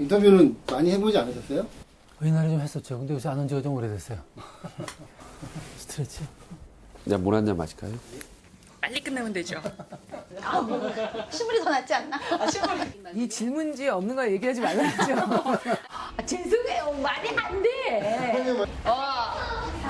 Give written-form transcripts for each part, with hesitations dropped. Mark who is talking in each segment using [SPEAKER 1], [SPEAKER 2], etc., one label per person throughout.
[SPEAKER 1] 인터뷰는 많이 해보지 않으셨어요?
[SPEAKER 2] 옛날에 좀 했었죠. 근데 요새 안 한 지가 좀 오래됐어요. 스트레치.
[SPEAKER 3] 그냥 물 한 잔 마실까요?
[SPEAKER 4] 빨리 끝나면 되죠.
[SPEAKER 5] 시물이 더 낫지 않나?
[SPEAKER 6] 이 질문지에 없는 거 얘기하지 말라죠.
[SPEAKER 5] 죄송해요. 말이 안 돼.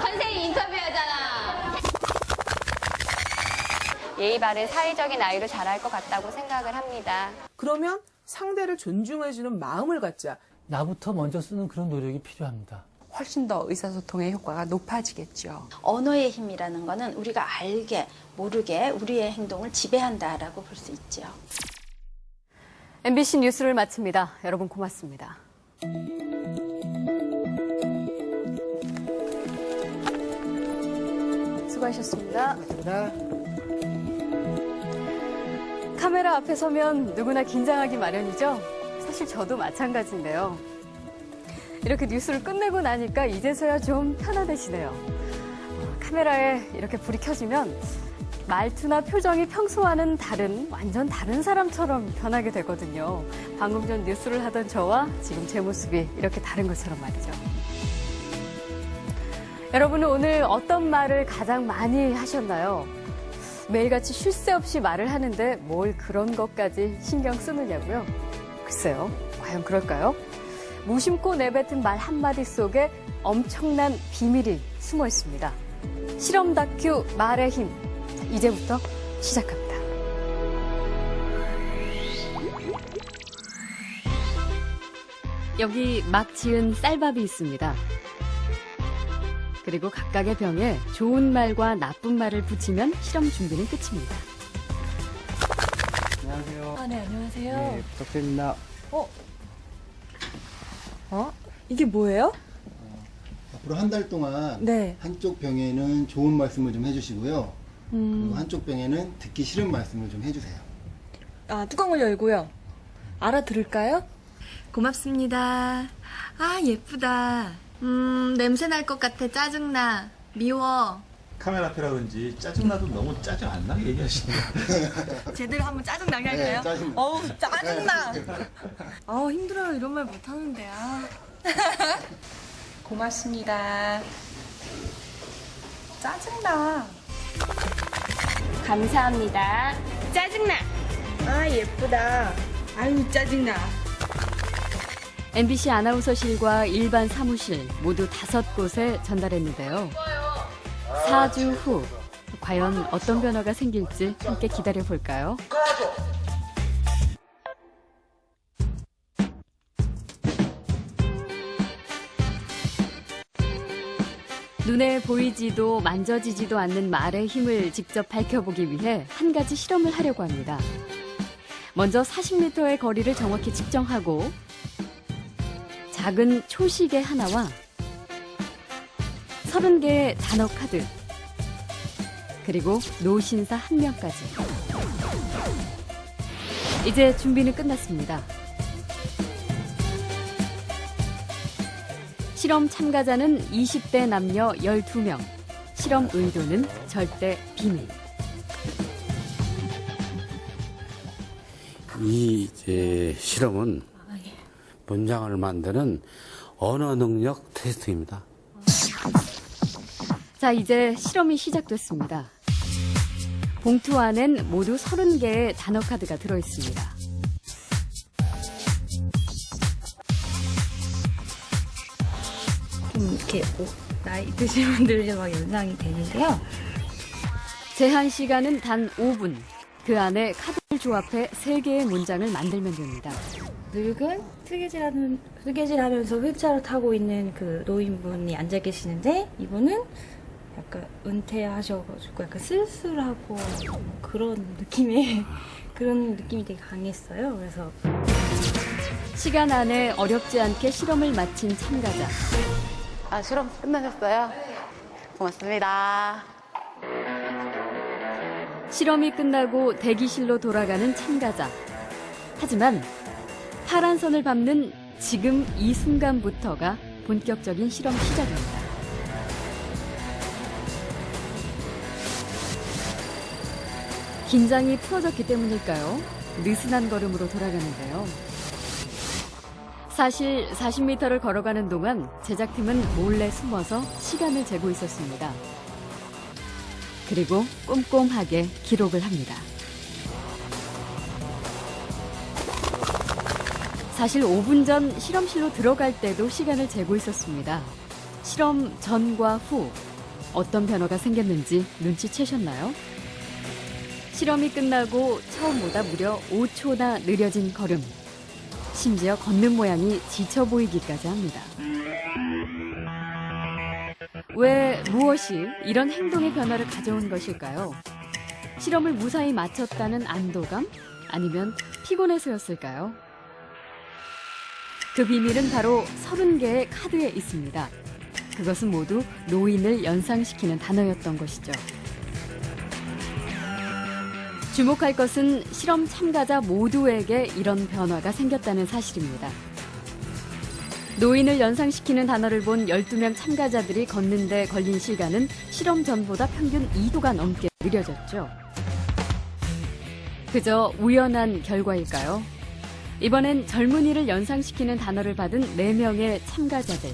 [SPEAKER 5] 선생님 인터뷰하잖아.
[SPEAKER 7] 예의 바른 사회적인 아이로 자랄 것 같다고 생각을 합니다.
[SPEAKER 6] 그러면 상대를 존중해주는 마음을 갖자.
[SPEAKER 2] 나부터 먼저 쓰는 그런 노력이 필요합니다.
[SPEAKER 4] 훨씬 더 의사소통의 효과가 높아지겠죠.
[SPEAKER 5] 언어의 힘이라는 거는 우리가 알게 모르게 우리의 행동을 지배한다라고 볼 수 있죠.
[SPEAKER 7] MBC 뉴스를 마칩니다. 여러분 고맙습니다. 수고하셨습니다. 카메라 앞에 서면 누구나 긴장하기 마련이죠. 사실 저도 마찬가지인데요. 이렇게 뉴스를 끝내고 나니까 이제서야 좀 편안해지네요. 카메라에 이렇게 불이 켜지면 말투나 표정이 평소와는 다른, 완전 다른 사람처럼 변하게 되거든요. 방금 전 뉴스를 하던 저와 지금 제 모습이 이렇게 다른 것처럼 말이죠. 여러분은 오늘 어떤 말을 가장 많이 하셨나요? 매일같이 쉴 새 없이 말을 하는데 뭘 그런 것까지 신경 쓰느냐고요? 글쎄요, 과연 그럴까요? 무심코 내뱉은 말 한마디 속에 엄청난 비밀이 숨어 있습니다. 실험 다큐 말의 힘, 이제부터 시작합니다. 여기 막 지은 쌀밥이 있습니다. 그리고 각각의 병에 좋은 말과 나쁜 말을 붙이면 실험 준비는 끝입니다.
[SPEAKER 1] 안녕하세요.
[SPEAKER 4] 네, 안녕하세요.
[SPEAKER 1] 네, 부탁드립니다.
[SPEAKER 4] 이게 뭐예요?
[SPEAKER 1] 앞으로 한 달 동안
[SPEAKER 4] 네.
[SPEAKER 1] 한쪽 병에는 좋은 말씀을 좀 해주시고요. 그리고 한쪽 병에는 듣기 싫은 말씀을 좀 해주세요.
[SPEAKER 4] 아, 뚜껑을 열고요. 알아들을까요? 고맙습니다. 아, 예쁘다. 냄새 날 것 같아. 짜증나. 미워.
[SPEAKER 8] 카메라 앞이라든지 짜증나도 너무 짜증 안 나게 얘기하시네요.
[SPEAKER 4] 제대로 한번 짜증 나게 할까요?
[SPEAKER 1] 네, 짜증나.
[SPEAKER 4] 어우, 짜증나. 아우, 힘들어요. 이런 말 못하는데. 아. 고맙습니다. 짜증나.
[SPEAKER 7] 감사합니다. 짜증나.
[SPEAKER 4] 아, 예쁘다. 아유, 짜증나.
[SPEAKER 7] MBC 아나운서실과 일반 사무실 모두 5곳에 전달했는데요. 4주 후 과연 어떤 변화가 생길지 함께 기다려볼까요? 눈에 보이지도 만져지지도 않는 말의 힘을 직접 밝혀보기 위해 한 가지 실험을 하려고 합니다. 먼저 40m의 거리를 정확히 측정하고 작은 초시계 하나와 30개의 단어 카드, 그리고 노신사 1명까지. 이제 준비는 끝났습니다. 실험 참가자는 20대 남녀 12명. 실험 의도는 절대 비밀.
[SPEAKER 9] 이 실험은 문장을 만드는 언어 능력 테스트입니다.
[SPEAKER 7] 자, 이제 실험이 시작됐습니다. 봉투 안엔 모두 30개의 단어 카드가 들어있습니다.
[SPEAKER 10] 좀 이렇게 나이 드신 분들이 막 연상이 되는데요.
[SPEAKER 7] 제한 시간은 단 5분. 그 안에 카드를 조합해 3개의 문장을 만들면 됩니다.
[SPEAKER 10] 늙은 뜨개질하면서 휠체어를 타고 있는 그 노인분이 앉아 계시는데 이분은 약간 은퇴하셔가지고 약간 쓸쓸하고 그런 느낌이 되게 강했어요. 그래서
[SPEAKER 7] 시간 안에 어렵지 않게 실험을 마친 참가자.
[SPEAKER 5] 아, 실험 끝나셨어요? 고맙습니다.
[SPEAKER 7] 실험이 끝나고 대기실로 돌아가는 참가자. 하지만 파란 선을 밟는 지금 이 순간부터가 본격적인 실험 시작입니다. 긴장이 풀어졌기 때문일까요? 느슨한 걸음으로 돌아가는데요. 사실 40m를 걸어가는 동안 제작팀은 몰래 숨어서 시간을 재고 있었습니다. 그리고 꼼꼼하게 기록을 합니다. 사실 5분 전 실험실로 들어갈 때도 시간을 재고 있었습니다. 실험 전과 후 어떤 변화가 생겼는지 눈치채셨나요? 실험이 끝나고 처음보다 무려 5초나 느려진 걸음. 심지어 걷는 모양이 지쳐 보이기까지 합니다. 왜 무엇이 이런 행동의 변화를 가져온 것일까요? 실험을 무사히 마쳤다는 안도감? 아니면 피곤해서였을까요? 그 비밀은 바로 30개의 카드에 있습니다. 그것은 모두 노인을 연상시키는 단어였던 것이죠. 주목할 것은 실험 참가자 모두에게 이런 변화가 생겼다는 사실입니다. 노인을 연상시키는 단어를 본 12명 참가자들이 걷는데 걸린 시간은 실험 전보다 평균 2도가 넘게 느려졌죠. 그저 우연한 결과일까요? 이번엔 젊은이를 연상시키는 단어를 받은 4명의 참가자들.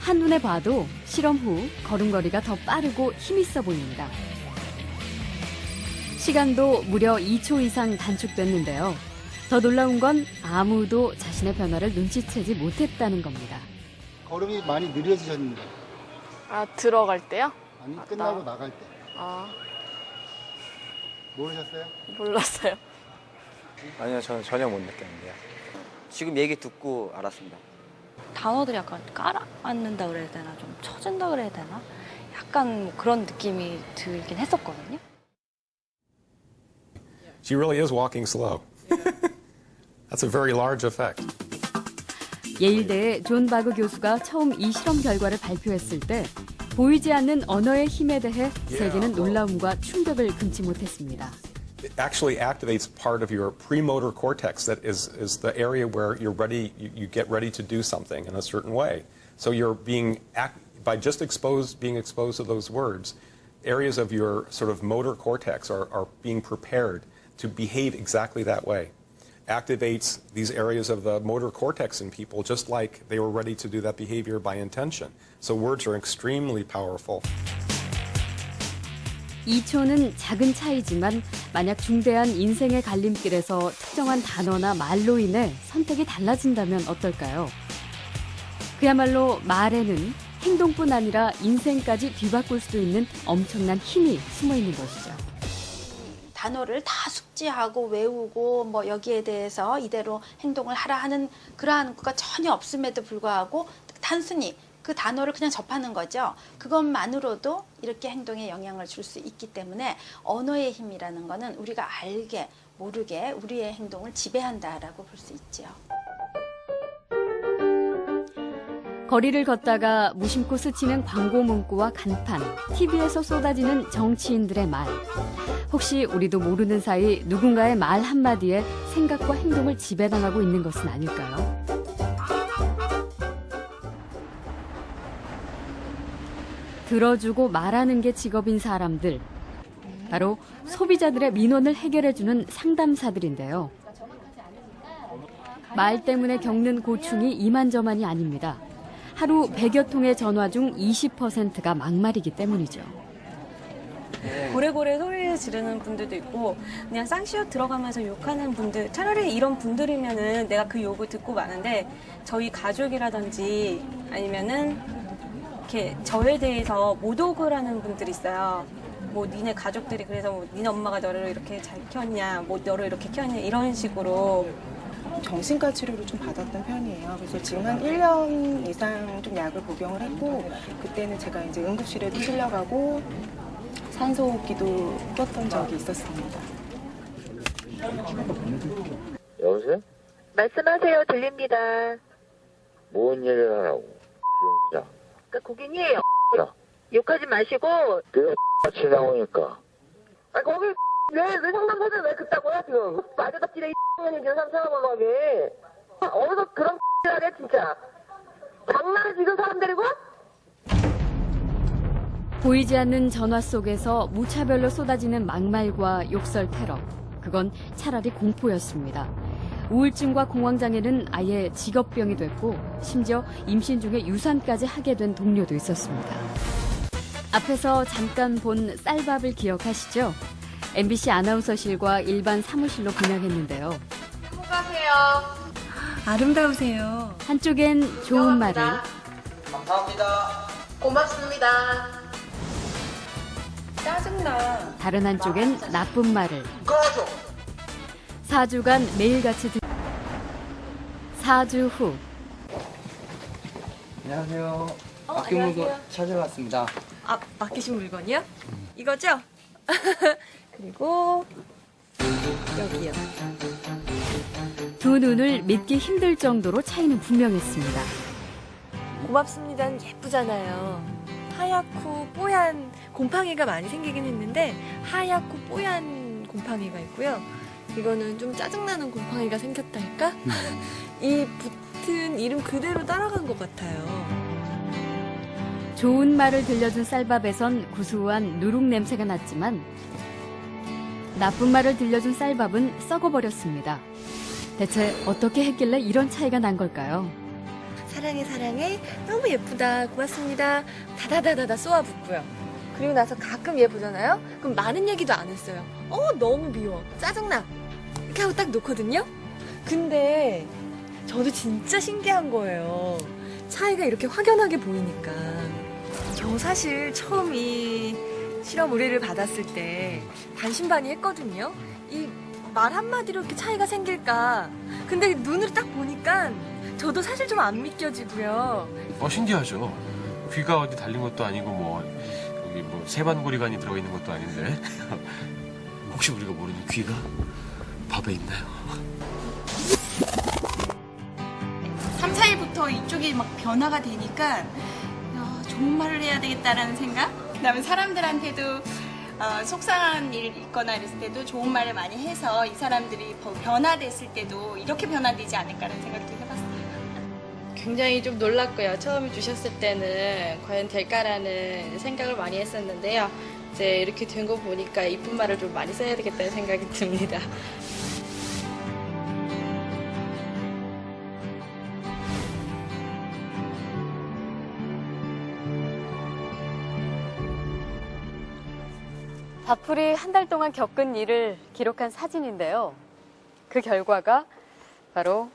[SPEAKER 7] 한눈에 봐도 실험 후 걸음걸이가 더 빠르고 힘있어 보입니다. 시간도 무려 2초 이상 단축됐는데요. 더 놀라운 건 아무도 자신의 변화를 눈치채지 못했다는 겁니다.
[SPEAKER 1] 걸음이 많이 느려지셨는데.
[SPEAKER 4] 아, 들어갈 때요?
[SPEAKER 1] 아니, 끝나고 나갈 때.
[SPEAKER 4] 아,
[SPEAKER 1] 모르셨어요?
[SPEAKER 4] 몰랐어요.
[SPEAKER 11] 아니요, 저는 전혀 못 느꼈는데요.
[SPEAKER 12] 지금 얘기 듣고 알았습니다.
[SPEAKER 10] 단어들이 약간 깔아앉는다 그래야 되나, 좀 처진다 그래야 되나? 약간 뭐 그런 느낌이 들긴 했었거든요.
[SPEAKER 13] She really is walking slow. That's a very large effect.
[SPEAKER 7] 예일대의 존 바그 교수가 처음 이 실험 결과를 발표했을 때 보이지 않는 언어의 힘에 대해 세계는 놀라움과 충격을 금치 못했습니다.
[SPEAKER 13] It actually activates part of your premotor cortex that is the area where you're ready, you get ready to do something in a certain way. So you're by just being exposed to those words, areas of your sort of motor cortex are being prepared to behave exactly that way. Activates these areas of the motor cortex in people just like they were ready to do that behavior by intention. So words are extremely powerful.
[SPEAKER 7] 2초는 작은 차이지만 만약 중대한 인생의 갈림길에서 특정한 단어나 말로 인해 선택이 달라진다면 어떨까요? 그야말로 말에는 행동뿐 아니라 인생까지 뒤바꿀 수도 있는 엄청난 힘이 숨어 있는 것이죠.
[SPEAKER 5] 단어를 다 숙지하고 외우고 뭐 여기에 대해서 이대로 행동을 하라 하는 그러한 것가 전혀 없음에도 불구하고 단순히 그 단어를 그냥 접하는 거죠. 그것만으로도 이렇게 행동에 영향을 줄 수 있기 때문에 언어의 힘이라는 거는 우리가 알게 모르게 우리의 행동을 지배한다라고 볼 수 있죠.
[SPEAKER 7] 거리를 걷다가 무심코 스치는 광고 문구와 간판, TV에서 쏟아지는 정치인들의 말. 혹시 우리도 모르는 사이 누군가의 말 한마디에 생각과 행동을 지배당하고 있는 것은 아닐까요? 들어주고 말하는 게 직업인 사람들. 바로 소비자들의 민원을 해결해주는 상담사들인데요. 말 때문에 겪는 고충이 이만저만이 아닙니다. 하루 100여 통의 전화 중 20%가 막말이기 때문이죠.
[SPEAKER 4] 고래고래 소리를 지르는 분들도 있고 그냥 쌍시옷 들어가면서 욕하는 분들, 차라리 이런 분들이면은 내가 그 욕을 듣고 마는데 저희 가족이라든지 아니면은 이렇게 저에 대해서 모독을 하는 분들이 있어요. 뭐 니네 가족들이 그래서 뭐 니네 엄마가 너를 이렇게 잘 키웠냐, 뭐 너를 이렇게 키웠냐 이런 식으로.
[SPEAKER 14] 정신과 치료를 좀 받았던 편이에요. 그래서 지금 한 1년 이상 좀 약을 복용을 했고 그때는 제가 이제 응급실에도 실려가고 산소호흡기도 꼈던 적이 있었습니다.
[SPEAKER 15] 여보세요?
[SPEAKER 16] 말씀하세요. 들립니다.
[SPEAKER 15] 뭔 얘기를 하라고? 비용자.
[SPEAKER 16] 그러니까 고객님, 욕하지 마시고.
[SPEAKER 15] 내가 같이 나오니까.
[SPEAKER 16] 아, 거기 왜 상담사들 왜 그따고요 지금? 마주답지래 이 사람 사람으로 하게. 어디서 그런 하래 진짜. 장난을 지금 사람 데리고?
[SPEAKER 7] 보이지 않는 전화 속에서 무차별로 쏟아지는 막말과 욕설 테러. 그건 차라리 공포였습니다. 우울증과 공황장애는 아예 직업병이 됐고 심지어 임신 중에 유산까지 하게 된 동료도 있었습니다. 앞에서 잠깐 본 쌀밥을 기억하시죠? MBC 아나운서실과 일반 사무실로 분양했는데요.
[SPEAKER 17] 수고하세요.
[SPEAKER 7] 아름다우세요. 한쪽엔 좋은 말을,
[SPEAKER 17] 감사합니다. 고맙습니다.
[SPEAKER 14] 짜증나.
[SPEAKER 7] 다른 한쪽엔 나쁜 말을.
[SPEAKER 17] 꺼져.
[SPEAKER 7] 4주간 매일같이 4주 후.
[SPEAKER 18] 안녕하세요. 맡긴 물건 찾아왔습니다.
[SPEAKER 19] 아, 맡기신 물건이요? 이거죠? 그리고 여기요.
[SPEAKER 7] 두 눈을 믿기 힘들 정도로 차이는 분명했습니다.
[SPEAKER 19] 고맙습니다는 예쁘잖아요. 하얗고 뽀얀 곰팡이가 많이 생기긴 했는데 하얗고 뽀얀 곰팡이가 있고요. 이거는 좀 짜증나는 곰팡이가 생겼달까? 이 붙은 이름 그대로 따라간 것 같아요.
[SPEAKER 7] 좋은 말을 들려준 쌀밥에선 구수한 누룩 냄새가 났지만 나쁜 말을 들려준 쌀밥은 썩어버렸습니다. 대체 어떻게 했길래 이런 차이가 난 걸까요?
[SPEAKER 19] 사랑해 사랑해 너무 예쁘다 고맙습니다 다다다다다 쏘아붙고요. 그리고 나서 가끔 얘 보잖아요. 그럼 많은 얘기도 안 했어요. 너무 미워 짜증나 이렇게 하고 딱 놓거든요. 근데 저도 진짜 신기한 거예요. 차이가 이렇게 확연하게 보이니까. 저 사실 처음 이 실험 의뢰를 받았을 때 반신반의했거든요. 이 말 한마디로 이렇게 차이가 생길까. 근데 눈으로 딱 보니까 저도 사실 좀 안 믿겨지고요.
[SPEAKER 20] 신기하죠. 귀가 어디 달린 것도 아니고 여기 세반고리관이 들어있는 것도 아닌데 혹시 우리가 모르는 귀가 밥에 있나요?
[SPEAKER 21] 3, 4일부터 이쪽이 막 변화가 되니까 좋은 말을 해야 되겠다라는 생각? 그다음에 사람들한테도 속상한 일 있거나 이랬을 때도 좋은 말을 많이 해서 이 사람들이 변화됐을 때도 이렇게 변화되지 않을까라는 생각도 해봤어요.
[SPEAKER 22] 굉장히 좀 놀랐고요. 처음에 주셨을 때는 과연 될까라는 생각을 많이 했었는데요. 이제 이렇게 된 거 보니까 이쁜 말을 좀 많이 써야 되겠다는 생각이 듭니다.
[SPEAKER 7] 밥풀이 한 달 동안 겪은 일을 기록한 사진인데요. 그 결과가 바로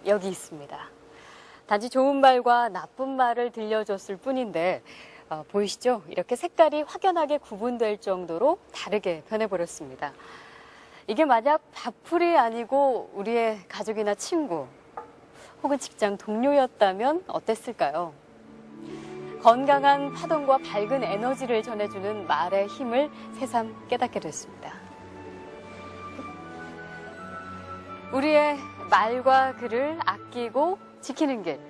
[SPEAKER 7] 여기 있습니다. 단지 좋은 말과 나쁜 말을 들려줬을 뿐인데 보이시죠? 이렇게 색깔이 확연하게 구분될 정도로 다르게 변해버렸습니다. 이게 만약 밥풀이 아니고 우리의 가족이나 친구 혹은 직장 동료였다면 어땠을까요? 건강한 파동과 밝은 에너지를 전해주는 말의 힘을 새삼 깨닫게 됐습니다. 우리의 말과 글을 아끼고 지키는 길.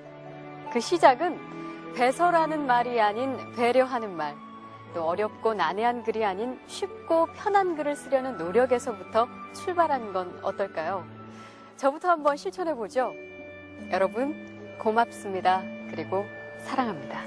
[SPEAKER 7] 그 시작은 배설하는 말이 아닌 배려하는 말, 또 어렵고 난해한 글이 아닌 쉽고 편한 글을 쓰려는 노력에서부터 출발한 건 어떨까요? 저부터 한번 실천해보죠. 여러분, 고맙습니다. 그리고 사랑합니다.